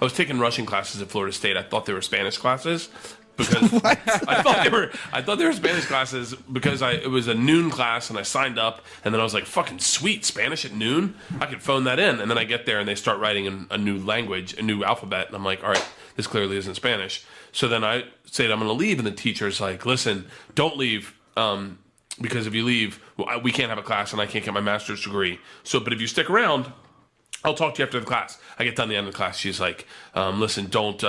was taking Russian classes at Florida State. I thought they were Spanish classes. Because I thought they were Spanish classes because it was a noon class and I signed up and then I was like, fucking sweet, Spanish at noon? I could phone that in. And then I get there and they start writing in a new language, a new alphabet. And I'm like, all right, this clearly isn't Spanish. So then I said, I'm going to leave. And the teacher's like, listen, don't leave. Because if you leave, we can't have a class and I can't get my master's degree. So, but if you stick around, I'll talk to you after the class. I get done the end of the class. She's like, listen, don't,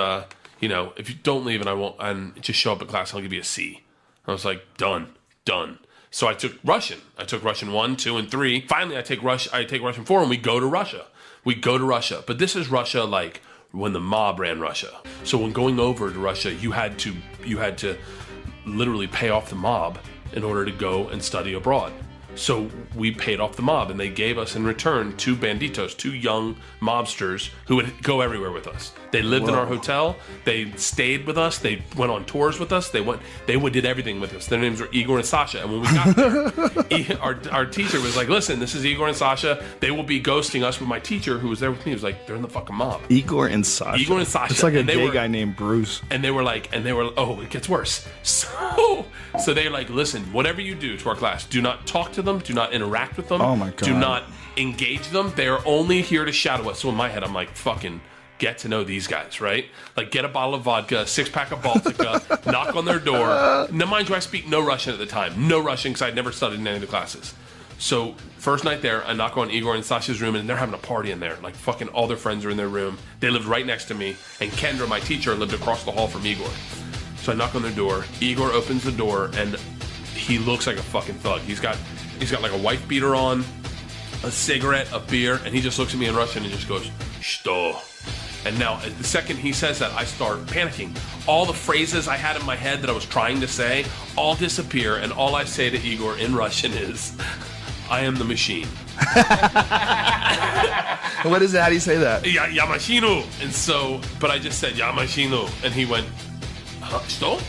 if you don't leave and I won't, and just show up at class, I'll give you a C. I was like, done. So I took Russian. I took Russian 1, 2, and 3. Finally, I take Russian 4, and we go to Russia. But this is Russia like when the mob ran Russia. So when going over to Russia, you had to literally pay off the mob in order to go and study abroad. So we paid off the mob, and they gave us in return 2 banditos, 2 young mobsters who would go everywhere with us. They lived in our hotel. They stayed with us. They went on tours with us. They did everything with us. Their names were Igor and Sasha. And when we got there, our teacher was like, listen, this is Igor and Sasha. They will be ghosting us. But my teacher, who was there with me, was like, they're in the fucking mob. Igor and Sasha. It's like a gay guy named Bruce. And they were oh, it gets worse. So they're like, listen, whatever you do to our class, do not talk to them. Do not interact with them. Oh my God. Do not engage them. They are only here to shadow us. So in my head, I'm like, fucking get to know these guys, right? Like, get a bottle of vodka, a 6-pack of Baltica, knock on their door. Now, mind you, I speak no Russian at the time. No Russian, because I'd never studied in any of the classes. So, first night there, I knock on Igor and Sasha's room, and they're having a party in there. Like, fucking all their friends are in their room. They lived right next to me, and Kendra, my teacher, lived across the hall from Igor. So I knock on their door. Igor opens the door, and he looks like a fucking thug. He's got like a wife beater on, a cigarette, a beer, and he just looks at me in Russian and just goes, "Что?" And now, the second he says that, I start panicking. All the phrases I had in my head that I was trying to say all disappear, and all I say to Igor in Russian is, I am the machine. What is it? How do you say that? Ya machinu. And so, but I just said, ya machinu. And he went, что?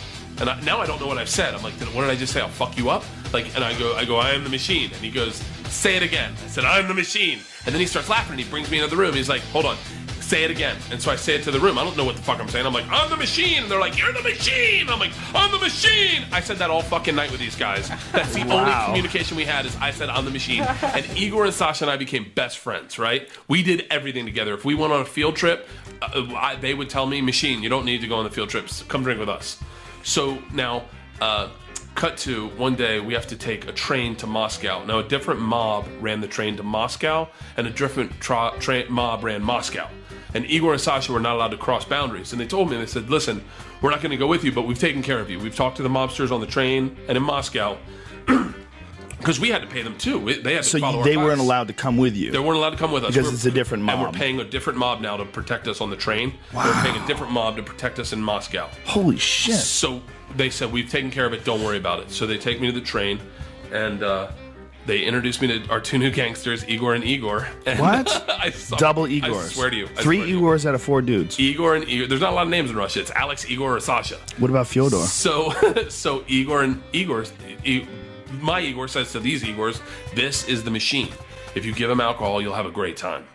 And now I don't know what I've said. I'm like, what did I just say? I'll fuck you up? Like, and I go, I am the machine. And he goes, say it again. I said, I am the machine. And then he starts laughing and he brings me into the room. He's like, hold on, say it again. And so I say it to the room. I don't know what the fuck I'm saying. I'm like, I'm the machine. And they're like, you're the machine. I'm like, I'm the machine. I said that all fucking night with these guys. That's the only communication we had is I said, I'm the machine. And Igor and Sasha and I became best friends, right? We did everything together. If we went on a field trip, they would tell me, machine, you don't need to go on the field trips. Come drink with us. So now, cut to one day we have to take a train to Moscow. Now a different mob ran the train to Moscow and a different mob ran Moscow. And Igor and Sasha were not allowed to cross boundaries. And they told me, they said, listen, we're not going to go with you, but we've taken care of you. We've talked to the mobsters on the train and in Moscow. Because we had to pay them too. They had to follow our they class. weren't allowed to come with you. They weren't allowed to come with us. Because it's a different mob. And we're paying a different mob now to protect us on the train. Wow. We're paying a different mob to protect us in Moscow. Holy shit. So they said, we've taken care of it, don't worry about it. So they take me to the train, and they introduced me to our 2 new gangsters, Igor and Igor. And what? Double Igors. I swear to you. 3 Igors out of 4 dudes. Igor and Igor. There's not a lot of names in Russia. It's Alex, Igor, or Sasha. What about Fyodor? So Igor and Igor, my Igor says to these Igors, this is the machine. If you give him alcohol, you'll have a great time.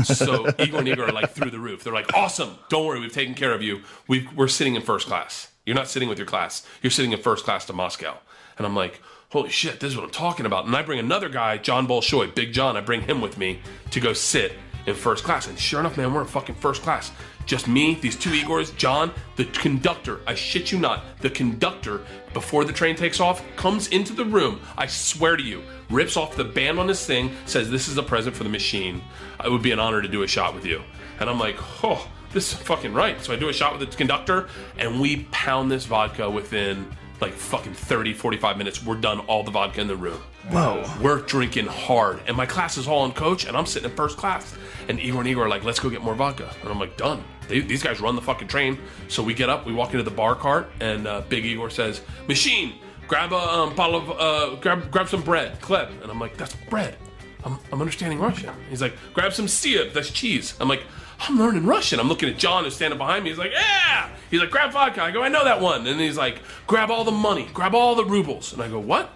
So Igor and Igor are like through the roof. They're like, awesome. Don't worry. We've taken care of you. We're sitting in first class. You're not sitting with your class. You're sitting in first class to Moscow. And I'm like, holy shit, this is what I'm talking about. And I bring another guy, John Bolshoi, Big John. I bring him with me to go sit in first class. And sure enough, man, we're in fucking first class. Just me, these 2 Igors, John, the conductor, I shit you not, the conductor, before the train takes off, comes into the room, I swear to you, rips off the band on his thing, says, this is a present for the machine. It would be an honor to do a shot with you. And I'm like, oh, this is fucking right. So I do a shot with the conductor, and we pound this vodka within like fucking 30, 45 minutes. We're done all the vodka in the room. Whoa. We're drinking hard. And my class is all on coach, and I'm sitting in first class. And Igor and Igor are like, let's go get more vodka. And I'm like, done. These guys run the fucking train. So we get up, we walk into the bar cart, and Big Igor says, machine, grab a bottle of, grab some bread, Kleb. And I'm like, that's bread. I'm understanding Russian. He's like, grab some syrup, that's cheese. I'm like, I'm learning Russian. I'm looking at John who's standing behind me. He's like, yeah. He's like, grab vodka. I go, I know that one. And he's like, grab all the money, grab all the rubles. And I go, what?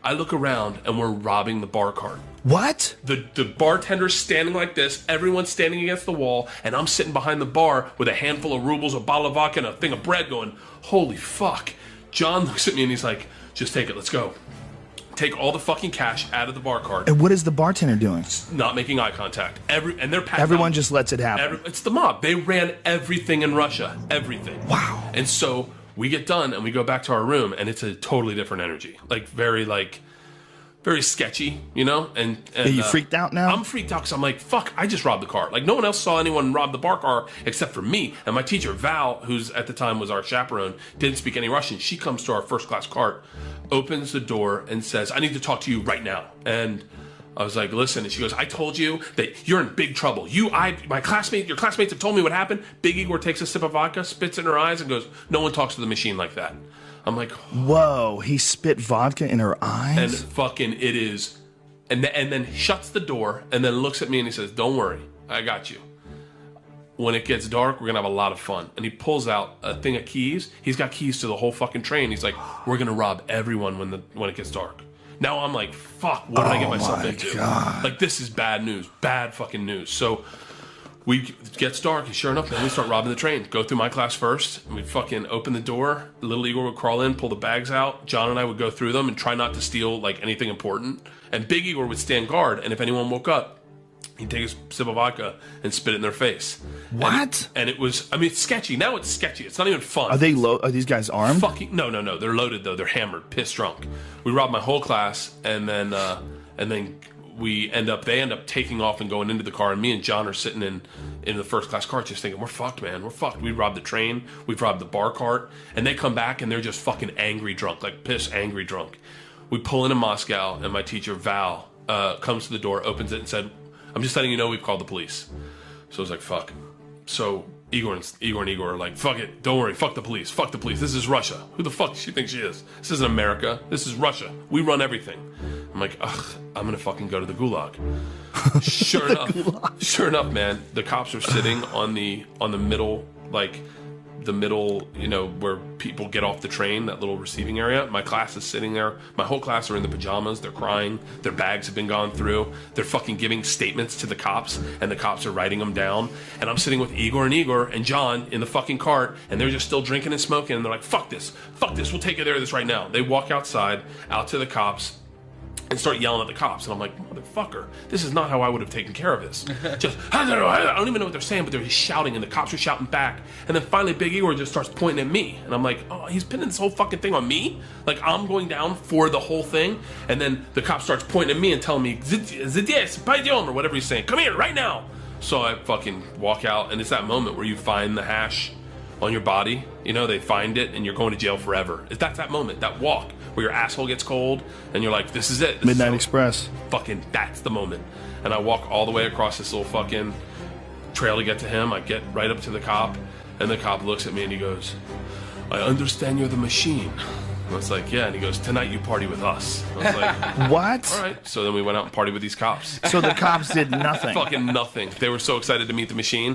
I look around and we're robbing the bar cart. What? The bartender's standing like this, everyone's standing against the wall, and I'm sitting behind the bar with a handful of rubles, a bottle of vodka, and a thing of bread going, holy fuck. John looks at me and he's like, just take it, let's go. Take all the fucking cash out of the bar cart. And what is the bartender doing? Not making eye contact. And they're everyone just lets it happen. It's the mob. They ran everything in Russia. Everything. Wow. And so we get done and we go back to our room and it's a totally different energy. Very sketchy, you know? And Are you freaked out now? I'm freaked out because I'm like, fuck, I just robbed the car. Like, no one else saw anyone rob the bar car except for me. And my teacher, Val, who's at the time was our chaperone, didn't speak any Russian. She comes to our first class cart, opens the door, and says, I need to talk to you right now. And I was like, listen. And she goes, I told you that you're in big trouble. Your classmates have told me what happened. Big Igor takes a sip of vodka, spits it in her eyes, and goes, no one talks to the machine like that. I'm like, whoa, he spit vodka in her eyes? And fucking it is. And then shuts the door and then looks at me and he says, don't worry, I got you. When it gets dark, we're going to have a lot of fun. And he pulls out a thing of keys. He's got keys to the whole fucking train. He's like, we're going to rob everyone when it gets dark. Now I'm like, fuck, what did I get myself into? God. Like, this is bad news. Bad fucking news. So it gets dark, and sure enough, then we start robbing the train. Go through my class first, and we'd fucking open the door. Little Igor would crawl in, pull the bags out. John and I would go through them and try not to steal, like, anything important. And Big Igor would stand guard, and if anyone woke up, he'd take a sip of vodka and spit it in their face. What? And it was, I mean, it's sketchy. Now it's sketchy. It's not even fun. Are these guys armed? No. They're loaded, though. They're hammered, pissed drunk. We robbed my whole class, and then they end up taking off and going into the car, and me and John are sitting in the first class car just thinking, we're fucked, man, we're fucked. We robbed the train, we've robbed the bar cart, and they come back and they're just fucking angry drunk, like piss angry drunk. We pull into Moscow, and my teacher Val comes to the door, opens it, and said, I'm just letting you know we've called the police. So I was like, fuck. So Igor and Igor are like, fuck it, don't worry, fuck the police, this is Russia. Who the fuck does she think she is? This isn't America, this is Russia. We run everything. I'm like, ugh, I'm gonna fucking go to the gulag. Sure enough, man, the cops are sitting on the middle, like the middle, you know, where people get off the train, that little receiving area. My class is sitting there. My whole class are in the pajamas. They're crying. Their bags have been gone through. They're fucking giving statements to the cops, and the cops are writing them down. And I'm sitting with Igor and John in the fucking cart, and they're just still drinking and smoking. And they're like, fuck this, we'll take care of this right now. They walk outside, out to the cops, and start yelling at the cops. And I'm like, motherfucker, this is not how I would have taken care of this. Just, I don't even know what they're saying, but they're just shouting, and the cops are shouting back. And then finally Big Igor just starts pointing at me. And I'm like, oh, he's pinning this whole fucking thing on me? Like, I'm going down for the whole thing? And then the cop starts pointing at me and telling me, Zidyes, paidyom, or whatever he's saying. Come here, right now. So I fucking walk out, and it's that moment where you find the hash on your body. You know, they find it, and you're going to jail forever. That's that moment, that walk, where your asshole gets cold, and you're like, this is it. Midnight Express. Fucking, that's the moment. And I walk all the way across this little fucking trail to get to him. I get right up to the cop, and the cop looks at me, and he goes, I understand you're the machine. I was like, yeah. And he goes, tonight you party with us. I was like, what? All right. So then we went out and partied with these cops. So the cops did nothing. Fucking nothing. They were so excited to meet the machine.